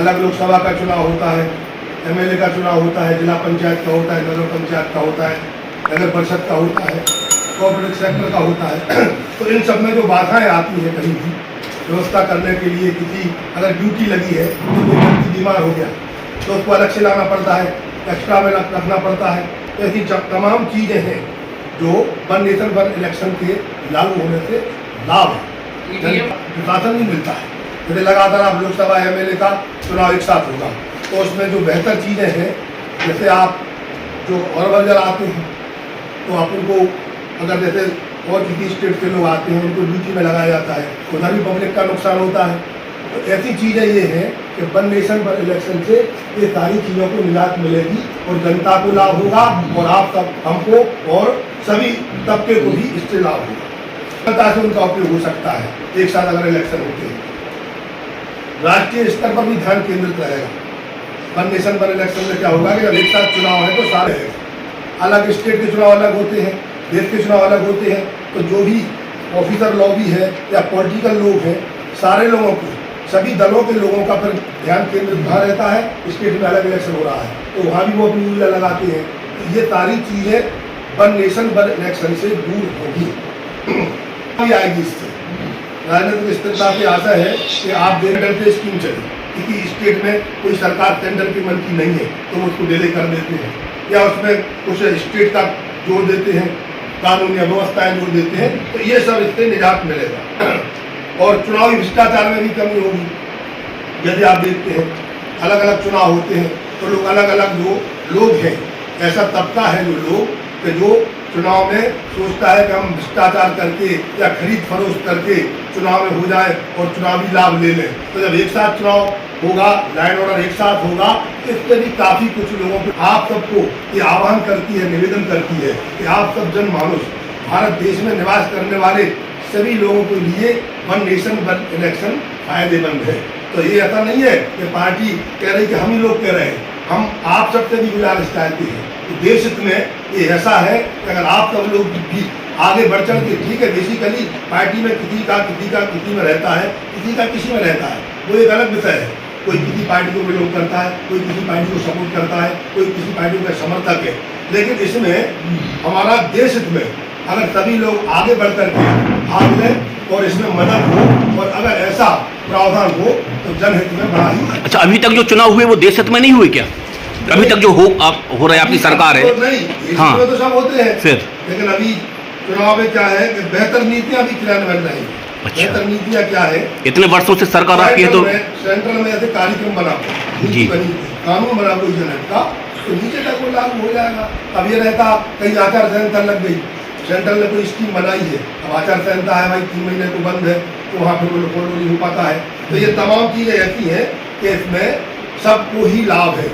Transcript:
अलग लोकसभा का चुनाव होता है, एमएलए का चुनाव होता है, जिला पंचायत का होता है, नगर पंचायत का होता है, नगर परिषद का होता है, कॉर्पोरेट सेक्टर का होता है। तो इन सब में जो बाधाएं आती हैं कहीं भी व्यवस्था करने के लिए, किसी अगर ड्यूटी लगी है तो कोई व्यक्ति बीमार हो गया तो उसको अलग से लाना पड़ता है, एक्स्ट्रा में रखना पड़ता है। तो ऐसी तमाम चीज़ें हैं जो वन नेशन वन इलेक्शन के लागू होने से लाभ है, प्रशासन नहीं मिलता है। जैसे लगातार आप लोकसभा एमएलए का चुनाव एक साथ होगा तो उसमें जो बेहतर चीज़ें हैं, जैसे आप जो ऑर्गेनाइजर आते हैं तो आप उनको अगर जैसे और किसी स्टेट के लोग आते हैं उनको ड्यूटी में लगाया जाता है, उधर भी पब्लिक का नुकसान होता है। तो ऐसी चीज़ें ये हैं कि वन नेशन वन इलेक्शन से ये सारी चीज़ों को निजात मिलेगी और जनता को लाभ होगा और आप सब हमको और सभी तबके को भी इससे लाभ होगा। जनता से उनका उपयोग हो सकता है एक साथ अगर इलेक्शन होते हैं। राष्ट्रीय स्तर पर भी ध्यान केंद्रित रहेगा। वन नेशन वन इलेक्शन में क्या होगा कि अगर एक साथ चुनाव है तो सारे अलग स्टेट के चुनाव अलग होते हैं, देश के चुनाव अलग होते हैं। तो जो भी ऑफिसर लॉबी है या पॉलिटिकल लोग हैं, सारे लोगों को, सभी दलों के लोगों का फिर ध्यान केंद्रित कहाँ रहता है, स्टेट में अलग इलेक्शन हो रहा है तो वहाँ भी वो अपनी ऊर्जा लगाते हैं। तो ये सारी चीज़ें वन नेशन वन इलेक्शन से दूर होगी आएगी। इससे राजनीतिक स्थिरता की आशा है कि आप टेंडर पे स्कीम चले, किसी स्टेट में कोई सरकार टेंडर की मन की नहीं है तो वो उसको डिले कर देते हैं या उसमें कुछ स्टेट का जोड़ देते हैं, कानूनी व्यवस्थाएं जोड़ देते हैं। तो ये सब इससे निजात मिलेगा और चुनावी भ्रष्टाचार में भी कमी होगी। यदि आप देखते हैं अलग अलग चुनाव होते हैं तो लोग अलग अलग जो लोग हैं, ऐसा तबका है जो लोग कि जो चुनाव में सोचता है कि हम भ्रष्टाचार करके या खरीद फरोख्त करके चुनाव में हो जाए और चुनावी लाभ ले लें। तो जब एक साथ चुनाव होगा, लाइन ऑर्डर एक साथ होगा, इससे भी काफ़ी कुछ लोगों को आप सबको ये आह्वान करती है, निवेदन करती है कि आप सब जनमानुष भारत देश में निवास करने वाले सभी लोगों के लिए वन नेशन वन इलेक्शन फायदेमंद है। तो ये ऐसा नहीं है कि पार्टी कह रही कि हम ही लोग कह रहे हैं, हम आप सबसे भी गुजारिश चाहते हैं। तो देश हित में ये ऐसा है कि अगर आप सब लोग भी आगे बढ़ चढ़ के, ठीक है बेसिकली पार्टी में किसी में रहता है, किसी का किसी में रहता है, वो एक अलग विषय है। कोई किसी पार्टी को बिलोंग करता है, कोई किसी पार्टी को सपोर्ट करता है, कोई किसी पार्टी का समर्थक है। लेकिन इसमें हमारा देश हित में अगर सभी लोग आगे बढ़ करके भाग लें और इसमें मदद हो और अगर ऐसा प्रावधान हो तो जनहित में बड़ा ही। अच्छा, अभी तक जो चुनाव हुए वो देश हित में नहीं हुए क्या? अभी तक जो हो रहा है आपकी सरकार है तो नहीं, हाँ तो सब होते हैं फिर, लेकिन अभी चुनाव में क्या है कि बेहतर नीतियां भी क्रियान्वयन रहेंगी। अच्छा। बेहतर नीतियां क्या है? इतने वर्षों से सरकार आपकी है तो सेंट्रल में ऐसे कार्यक्रम बना, जी कानून बना कोई जनहित का तो नीचे तक वो लागू हो जाएगा। अब ये रहता कहीं आचार संहिता लग गई, सेंट्रल ने कोई स्कीम बनाई है, अब आचार संहिता है भाई 3 महीने को बंद है तो वहाँ पर वो फॉलो नहीं हो पाता है। तो ये तमाम चीज़ें ऐसी हैं कि इसमें सबको ही लाभ है।